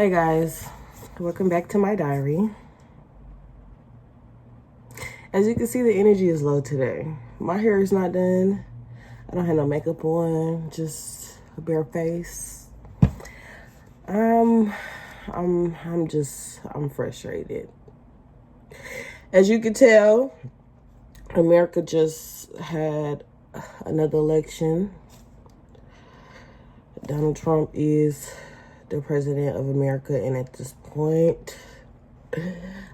Hey guys, welcome back to my diary. As you can see, the energy is low today. My hair is not done. I don't have no makeup on, just a bare face. I'm frustrated. As you can tell, America just had another election. Donald Trump is the president of America, and at this point,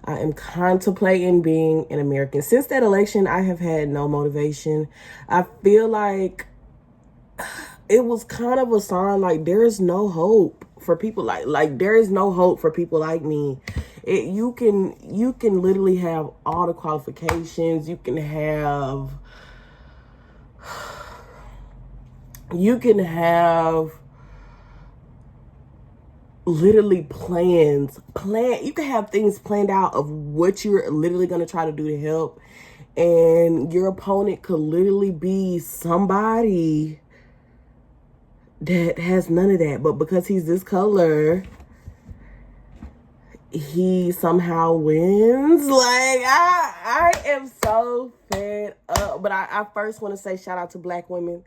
I am contemplating being an American. Since that election, I have had no motivation. I feel like it was kind of a sign like there is no hope for people like there is no hope for people like me. You can literally have all the qualifications. You can have literally you can have things planned out of what you're literally going to try to do to help, and your opponent could literally be somebody that has none of that, but because he's this color, he somehow wins. Like, I am so fed up. But I first want to say shout out to black women.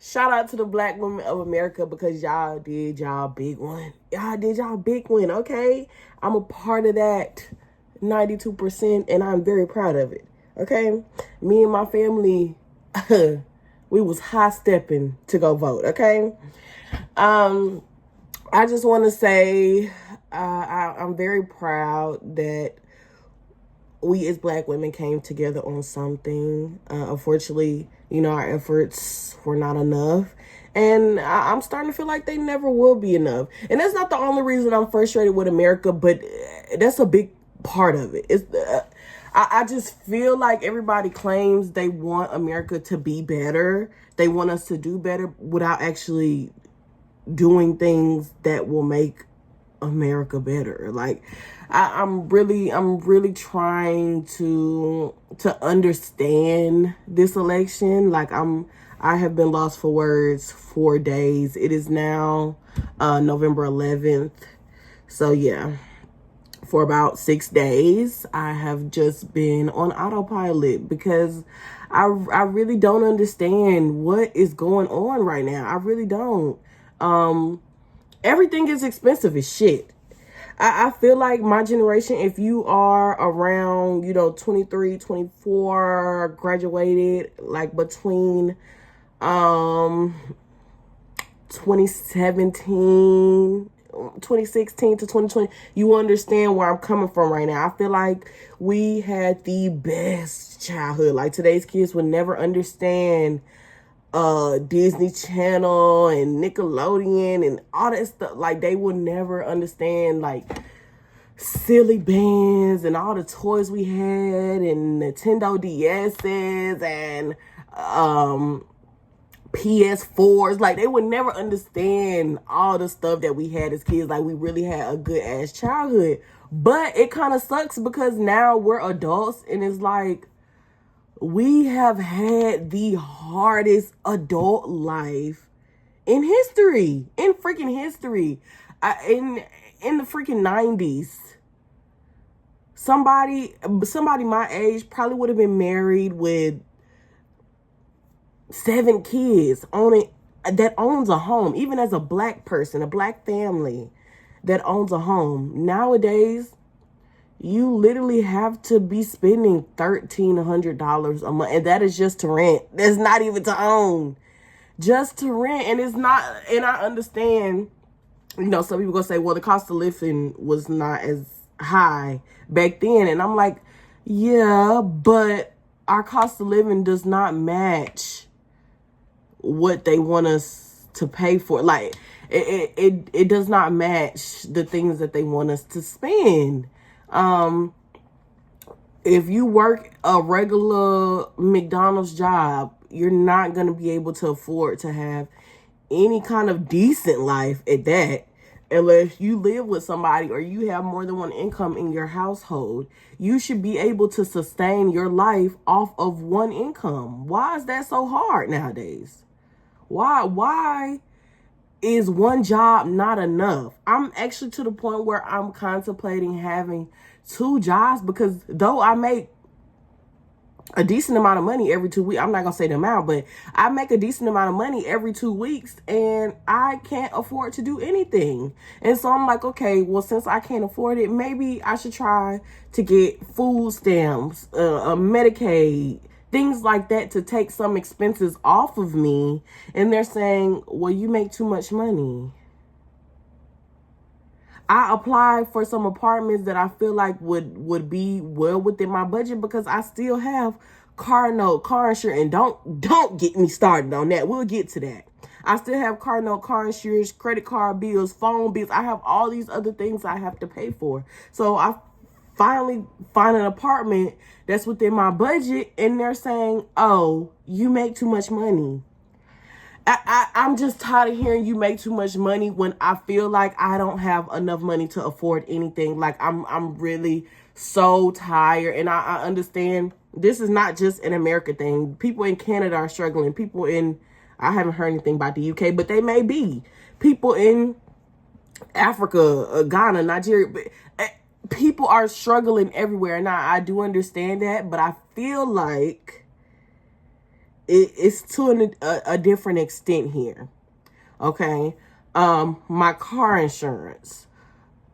Shout out to the black women of America, because y'all did y'all big one. Y'all did y'all big one, okay? I'm a part of that 92%, and I'm very proud of it, okay? Me and my family, we was high stepping to go vote, okay? I just want to say I'm very proud that we as black women came together on something. Unfortunately, our efforts were not enough. And I'm starting to feel like they never will be enough. And that's not the only reason I'm frustrated with America, but that's a big part of it. I just feel like everybody claims they want America to be better. They want us to do better without actually doing things that will make America better. Like, I'm really trying to understand this election. Like, I have been lost for words for days. It is now November 11th. So yeah, for about 6 days, I have just been on autopilot because I really don't understand what is going on right now. I really don't. Everything is expensive as shit. I feel like my generation, if you are around, 23, 24, graduated like between 2016 to 2020, you understand where I'm coming from right now. I feel like we had the best childhood. Like, today's kids would never understand Disney Channel and Nickelodeon and all that stuff. Like, they would never understand like silly bands and all the toys we had and Nintendo DS's and PS4s. Like, they would never understand all the stuff that we had as kids. Like, we really had a good ass childhood. But it kind of sucks because now we're adults, and it's like, we have had the hardest adult life in history, in freaking history. In the freaking 90s, somebody my age probably would have been married with 7 kids, that owns a home. Even as a black person, a black family that owns a home. Nowadays, you literally have to be spending $1,300 a month, and that is just to rent. That's not even to own, just to rent. And it's not. And I understand, some people gonna say, well, the cost of living was not as high back then, and I'm like, yeah, but our cost of living does not match what they want us to pay for. Like, it does not match the things that they want us to spend. If you work a regular McDonald's job, you're not going to be able to afford to have any kind of decent life at that, unless you live with somebody or you have more than one income in your household. You should be able to sustain your life off of one income. Why is that so hard nowadays? Why is one job not enough? I'm actually to the point where I'm contemplating having 2 jobs, because though I make a decent amount of money every 2 weeks, I'm not gonna say the amount, but I make a decent amount of money every 2 weeks, and I can't afford to do anything. And so I'm like, okay, well, since I can't afford it, maybe I should try to get food stamps, Medicaid, things like that, to take some expenses off of me. And they're saying, well, you make too much money. I applied for some apartments that I feel like would be well within my budget, because I still have car note, car insurance, and don't get me started on that. We'll get to that. I still have car note, car insurance, credit card bills, phone bills. I have all these other things I have to pay for. So I finally find an apartment that's within my budget, and they're saying, oh, you make too much money. I'm just tired of hearing you make too much money when I feel like I don't have enough money to afford anything. Like, I'm really so tired. And I understand this is not just an American thing. People in Canada are struggling. People in, I haven't heard anything about the UK, but they may be. People in Africa, Ghana, Nigeria, people are struggling everywhere. And I do understand that, but I feel like it's to a different extent here. Okay. My car insurance.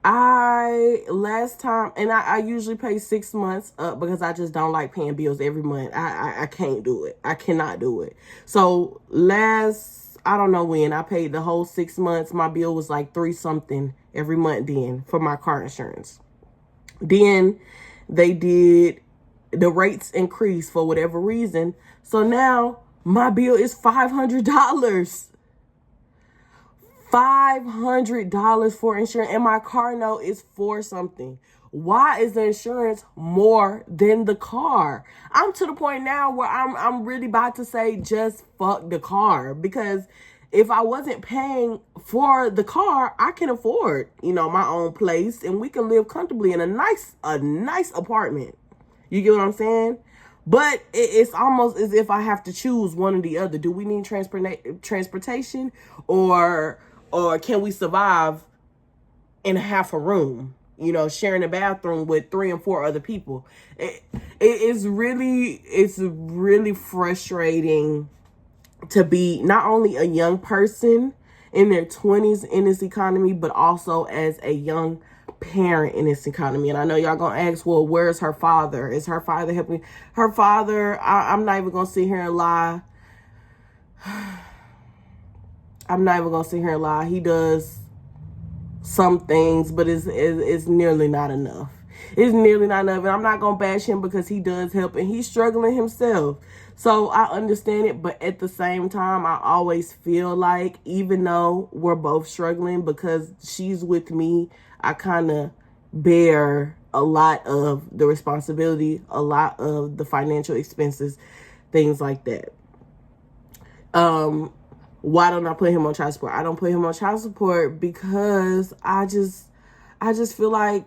Last time, and I usually pay 6 months up, because I just don't like paying bills every month. I can't do it. I cannot do it. So I don't know when, I paid the whole 6 months. My bill was like 3 something every month then for my car insurance. Then they did, the rates increased for whatever reason. So now my bill is $500. $500 for insurance, and my car note is 4 something. Why is the insurance more than the car? I'm to the point now where I'm really about to say, just fuck the car, because if I wasn't paying for the car, I can afford, my own place, and we can live comfortably in a nice apartment. You get what I'm saying? But it's almost as if I have to choose one or the other. Do we need transportation, or can we survive in half a room, sharing a bathroom with 3 and 4 other people? It's really frustrating to be not only a young person in their 20s in this economy, but also as a young parent in this economy. And I know y'all gonna ask, well, where's her father? Is her father helping? Her father, I'm not even gonna sit here and lie. I'm not even gonna sit here and lie. He does some things, but it's nearly not enough. It's nearly not enough. And I'm not gonna bash him, because he does help, and he's struggling himself. So I understand it, but at the same time, I always feel like, even though we're both struggling, because she's with me, I kind of bear a lot of the responsibility, a lot of the financial expenses, things like that. Why don't I put him on child support? I don't put him on child support because I just feel like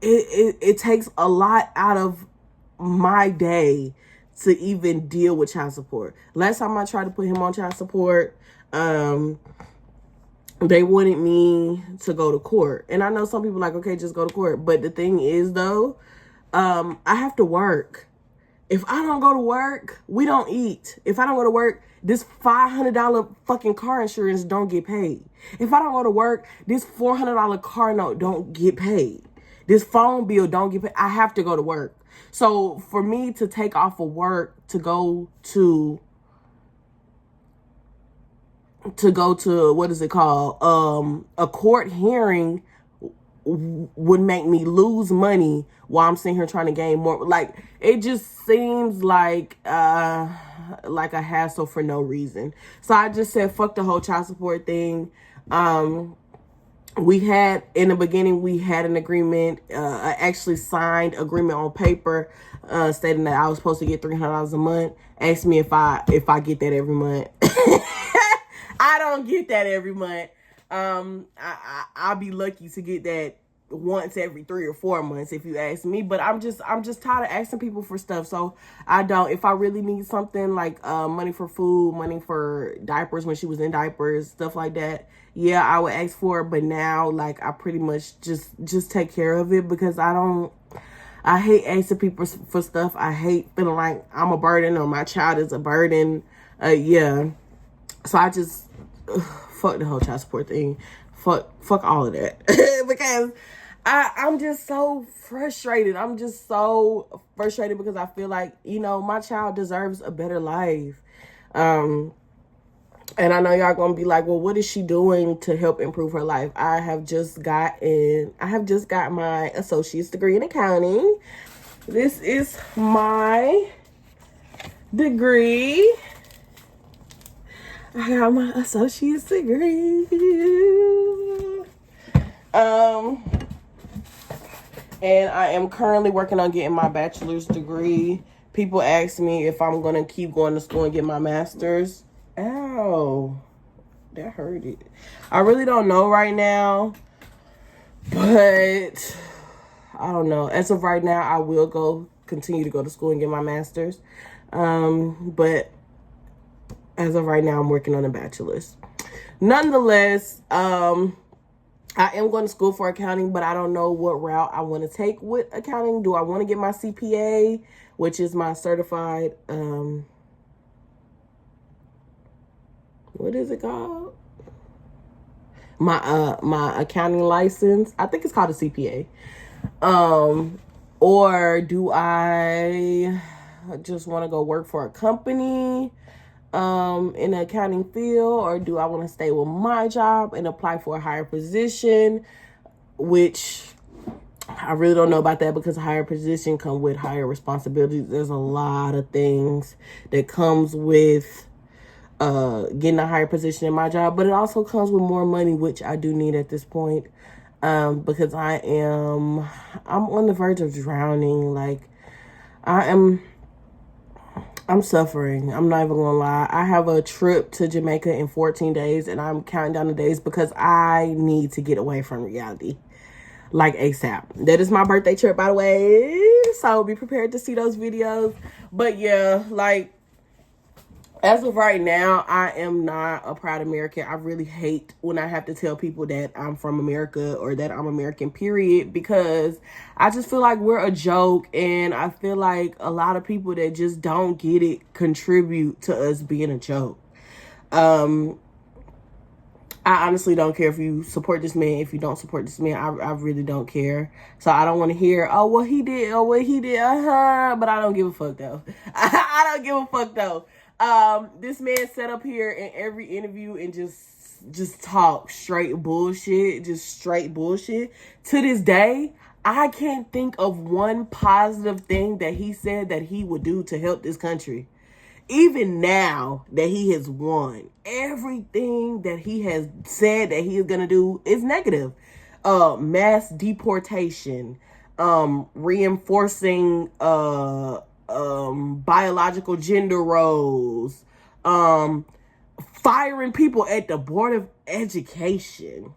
it takes a lot out of my day to even deal with child support. Last time I tried to put him on child support, they wanted me to go to court. And I know some people are like, okay, just go to court. But the thing is, though, I have to work. If I don't go to work, we don't eat. If I don't go to work, this $500 fucking car insurance don't get paid. If I don't go to work, this $400 car note don't get paid. This phone bill don't get paid. I have to go to work. So for me to take off of work to go to what is it called? A court hearing would make me lose money while I'm sitting here trying to gain more. Like, it just seems like a hassle for no reason. So I just said, fuck the whole child support thing. We had, in the beginning, we had an agreement, actually signed agreement on paper, stating that I was supposed to get $300 a month. Asked me if I get that every month. I don't get that every month. I'll be lucky to get that once every 3 or 4 months, if you ask me. But I'm just tired of asking people for stuff. So I don't. If I really need something like money for food, money for diapers when she was in diapers, stuff like that, yeah, I would ask for it. But now, like, I pretty much just take care of it, because I hate asking people for stuff. I hate feeling like I'm a burden or my child is a burden. Yeah. So I just fuck the whole child support thing. Fuck all of that. Because I'm just so frustrated. I'm just so frustrated because I feel like, my child deserves a better life. And I know y'all gonna be like, well, what is she doing to help improve her life? I have just got my associate's degree in accounting. This is my degree. I got my associate's degree. And I am currently working on getting my bachelor's degree. People ask me if I'm going to keep going to school and get my master's. Ow. That hurt it. I really don't know right now. But I don't know. As of right now, I will continue to go to school and get my master's. But as of right now, I'm working on a bachelor's. Nonetheless, I am going to school for accounting, but I don't know what route I want to take with accounting. Do I want to get my CPA, which is my certified, what is it called? My accounting license. I think it's called a CPA. Or do I just want to go work for a company in the accounting field, or do I want to stay with my job and apply for a higher position, which I really don't know about that, because a higher position comes with higher responsibilities. There's a lot of things that comes with getting a higher position in my job, but it also comes with more money, which I do need at this point, because I'm on the verge of drowning. Like, I'm suffering. I'm not even gonna lie. I have a trip to Jamaica in 14 days, and I'm counting down the days because I need to get away from reality, like ASAP. That is my birthday trip, by the way, so be prepared to see those videos. But yeah, like, as of right now, I am not a proud American. I really hate when I have to tell people that I'm from America or that I'm American, period, because I just feel like we're a joke, and I feel like a lot of people that just don't get it contribute to us being a joke. I honestly don't care if you support this man. If you don't support this man, I really don't care. So I don't want to hear, oh, what he did, but I don't give a fuck, though. I don't give a fuck, though. This man sat up here in every interview and just talk straight bullshit, To this day, I can't think of one positive thing that he said that he would do to help this country. Even now that he has won, everything that he has said that he is going to do is negative. Mass deportation, reinforcing, biological gender roles, firing people at the Board of Education.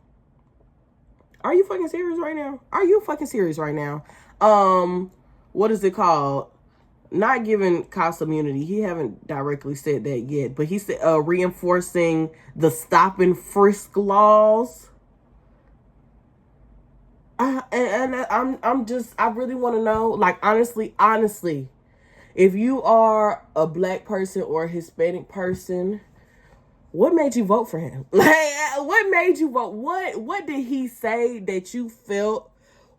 Are you fucking serious right now? What is it called? Not giving cops immunity. He haven't directly said that yet, but he said reinforcing the stop and frisk laws. I really want to know, like, honestly, if you are a Black person or a Hispanic person, what made you vote for him? Like, what made you vote? What did he say that you felt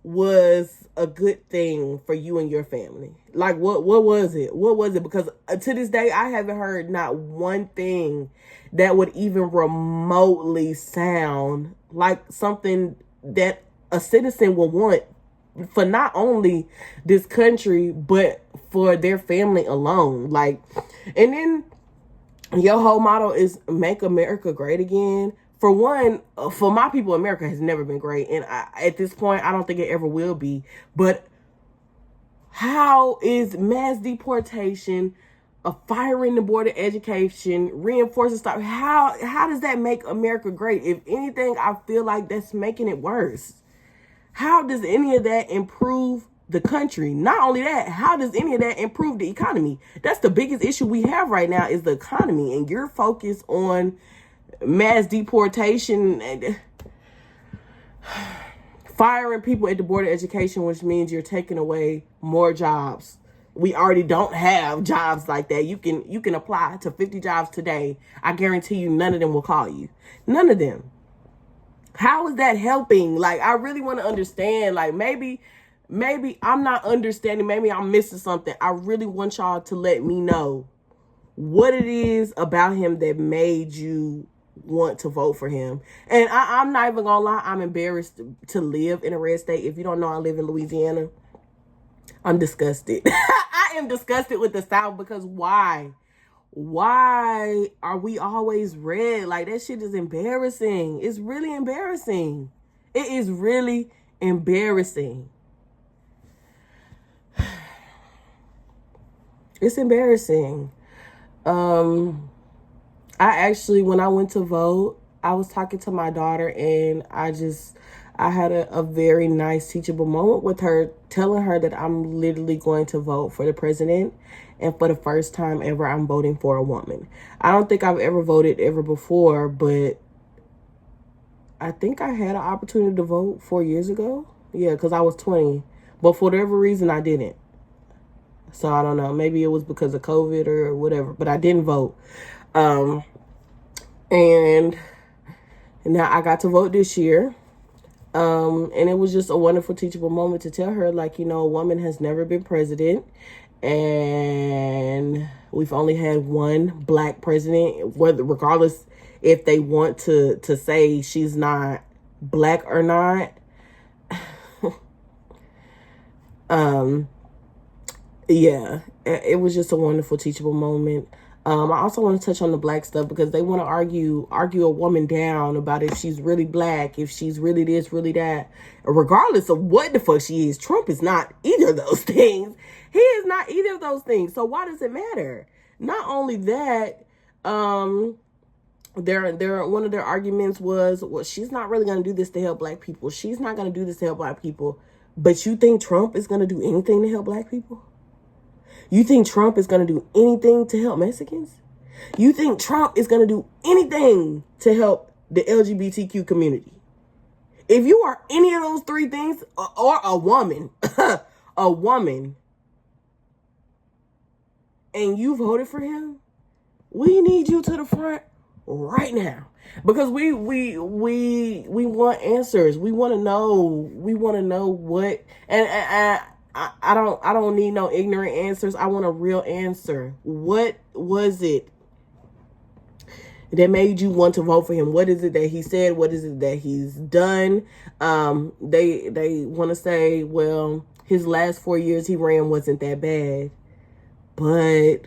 was a good thing for you and your family? Like, what was it? What was it? Because to this day, I haven't heard not one thing that would even remotely sound like something that a citizen would want for not only this country, but for their family alone. Like, and then your whole motto is make America great again. For one, for my people, America has never been great. And at this point, I don't think it ever will be. But how is mass deportation, firing the Board of Education, reinforcing stuff, how does that make America great? If anything, I feel like that's making it worse. How does any of that improve the country? Not only that, how does any of that improve the economy? That's the biggest issue we have right now, is the economy. And you're focused on mass deportation and firing people at the Board of Education, which means you're taking away more jobs. We already don't have jobs like that. You can apply to 50 jobs today. I guarantee you none of them will call you. None of them. How is that helping? Like, I really want to understand. Like, maybe I'm not understanding. Maybe I'm missing something. I really want y'all to let me know what it is about him that made you want to vote for him. And I'm not even gonna lie, I'm embarrassed to live in a red state. If you don't know, I live in Louisiana. I'm disgusted. I am disgusted with the South, because why are we always red? Like, that shit is embarrassing. It's really embarrassing. It is really embarrassing. It's embarrassing. I actually, when I went to vote, I was talking to my daughter, and I had a very nice teachable moment with her, telling her that I'm literally going to vote for the president. And for the first time ever, I'm voting for a woman. I don't think I've ever voted ever before, but I think I had an opportunity to vote 4 years ago. Yeah, because I was 20. But for whatever reason, I didn't. So I don't know. Maybe it was because of COVID or whatever. But I didn't vote. And now I got to vote this year. And it was just a wonderful teachable moment to tell her, like, a woman has never been president. And we've only had one black president, regardless if they want to say she's not black or not. Yeah, it was just a wonderful teachable moment. I also want to touch on the black stuff, because they want to argue a woman down about if she's really black, if she's really this, really that, regardless of what the fuck she is. Trump is not either of those things. He is not either of those things. So why does it matter? Not only that, one of their arguments was, well, she's not really going to do this to help black people. She's not going to do this to help black people. But you think Trump is going to do anything to help black people? You think Trump is going to do anything to help Mexicans? You think Trump is going to do anything to help the LGBTQ community? If you are any of those three things, or a woman, a woman, and you voted for him, we need you to the front right now. Because we want answers. We want to know. We want to know what, and I don't need no ignorant answers. I want a real answer. What was it that made you want to vote for him? What is it that he said? What is it that he's done? They want to say, well, his last 4 years he ran wasn't that bad. But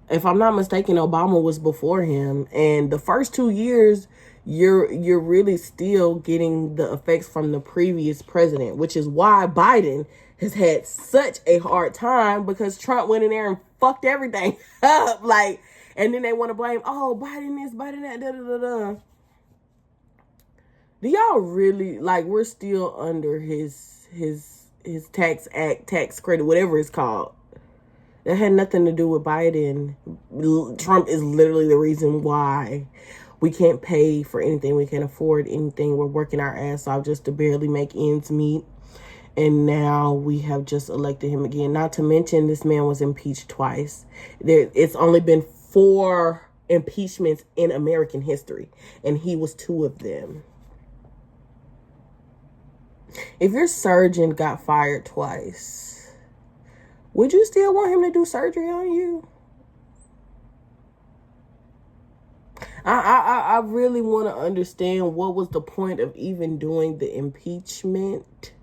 if I'm not mistaken, Obama was before him. And the first 2 years, you're really still getting the effects from the previous president, which is why Biden has had such a hard time, because Trump went in there and fucked everything up. Like, and then they want to blame, oh, Biden this, Biden that, da da da da. Do y'all really, like, we're still under his tax act, tax credit, whatever it's called. That had nothing to do with Biden. Trump is literally the reason why we can't pay for anything. We can't afford anything. We're working our ass off just to barely make ends meet. And now we have just elected him again. Not to mention, this man was impeached twice. It's only been 4 impeachments in American history, and he was 2 of them. If your surgeon got fired twice, would you still want him to do surgery on you? I really want to understand what was the point of even doing the impeachment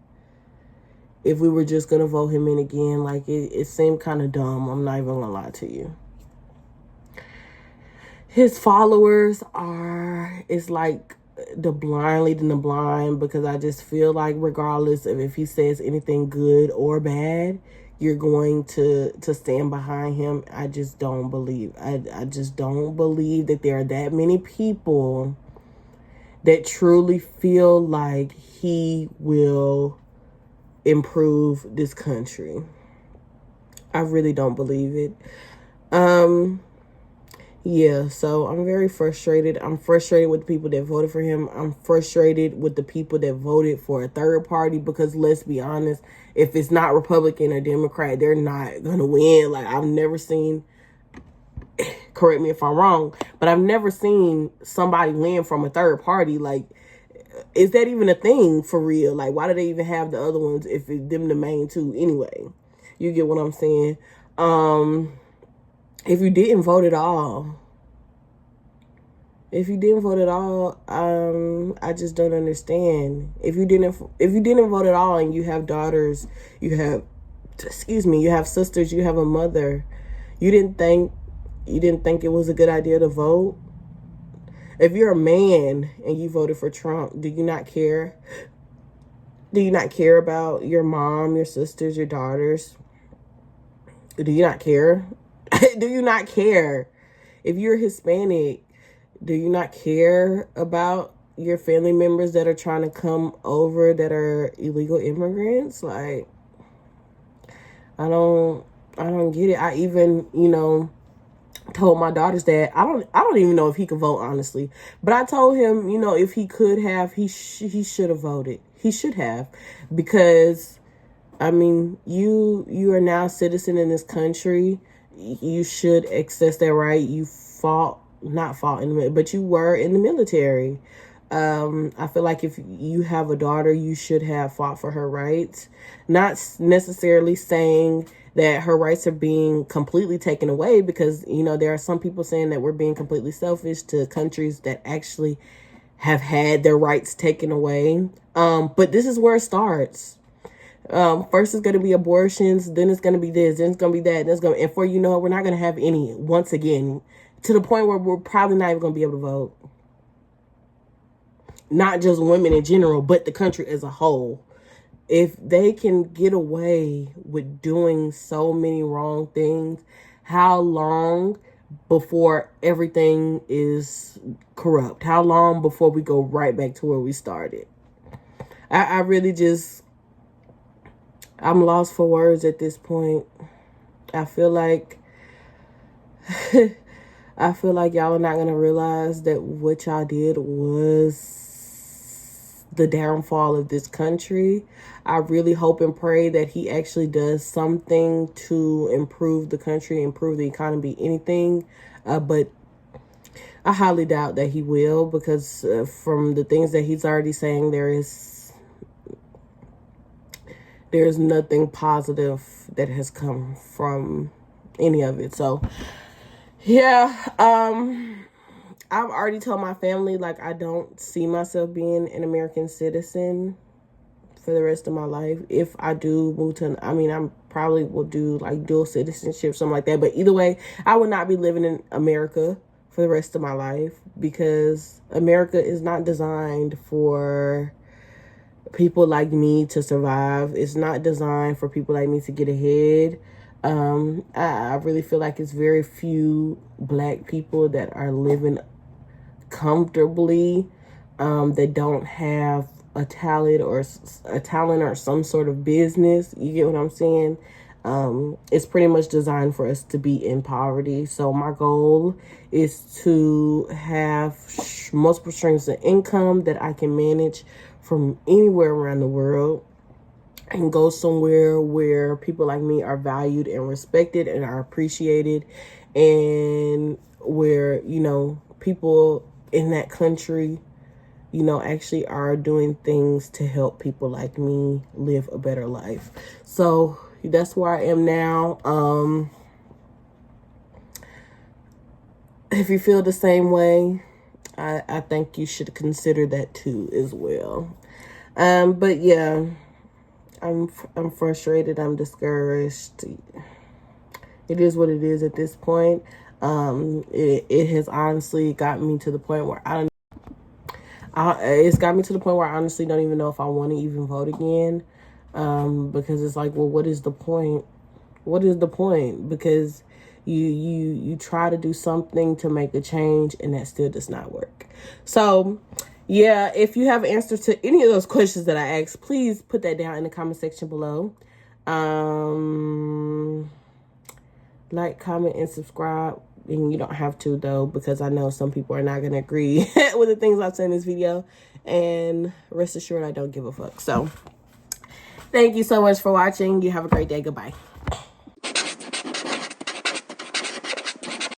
if we were just going to vote him in again. Like, it seemed kind of dumb. I'm not even going to lie to you. His followers it's like the blind leading the blind, because I just feel like regardless of if he says anything good or bad, you're going to stand behind him. I just don't believe. I just don't believe that there are that many people that truly feel like he will improve this country. I really don't believe it. Yeah, so I'm very frustrated. I'm frustrated with the people that voted for him. I'm frustrated with the people that voted for a third party, because let's be honest, if it's not Republican or Democrat, they're not going to win. Like, I've never seen, correct me if I'm wrong, but I've never seen somebody win from a third party. Like, is that even a thing for real? Like, why do they even have the other ones if it's them the main two anyway? You get what I'm saying? If you didn't vote at all, I just don't understand. If you didn't vote at all, and you have daughters, you have sisters, you have a mother, you didn't think it was a good idea to vote? If you're a man and you voted for Trump, do you not care? Do you not care about your mom, your sisters, your daughters? Do you not care? Do you not care? If you're Hispanic, do you not care about your family members that are trying to come over that are illegal immigrants? Like, I don't get it. I even, told my daughters that I don't even know if he could vote, honestly. But I told him, if he could have, he should have voted. He should have, because I mean, you are now a citizen in this country. You should access that right. You but you were in the military. I feel like if you have a daughter, you should have fought for her rights. Not necessarily saying that her rights are being completely taken away, because, there are some people saying that we're being completely selfish to countries that actually have had their rights taken away. But this is where it starts. First it's going to be abortions, then it's going to be this, then it's going to be that, and and before you know it, we're not going to have any once again, to the point where we're probably not even going to be able to vote. Not just women in general, but the country as a whole. If they can get away with doing so many wrong things, how long before everything is corrupt? How long before we go right back to where we started? I really just, I'm lost for words at this point. I feel like y'all are not going to realize that what y'all did was the downfall of this country. I really hope and pray that he actually does something to improve the country, improve the economy, anything. But I highly doubt that he will, because from the things that he's already saying, there's nothing positive that has come from any of it. So, yeah, I've already told my family, like, I don't see myself being an American citizen for the rest of my life. If I do move to, I probably will do like dual citizenship, something like that. But either way, I would not be living in America for the rest of my life, because America is not designed for people like me to survive. It's not designed for people like me to get ahead. I really feel like it's very few black people that are living comfortably, that don't have a talent or some sort of business. You get what I'm saying? It's pretty much designed for us to be in poverty. So my goal is to have multiple streams of income that I can manage from anywhere around the world, and go somewhere where people like me are valued and respected and are appreciated, and where, people in that country, actually are doing things to help people like me live a better life. So that's where I am now. If you feel the same way, I think you should consider that too as well. But yeah, I'm frustrated. I'm discouraged. It is what it is at this point. It has honestly gotten me to the point where it's got me to the point where I honestly don't even know if I want to even vote again. Because it's like, well, what is the point? What is the point? Because you try to do something to make a change, and that still does not work. So yeah, if you have answers to any of those questions that I asked, please put that down in the comment section below. Like, comment, and subscribe. And you don't have to, though, because I know some people are not going to agree with the things I've said in this video. And rest assured, I don't give a fuck. So, thank you so much for watching. You have a great day. Goodbye.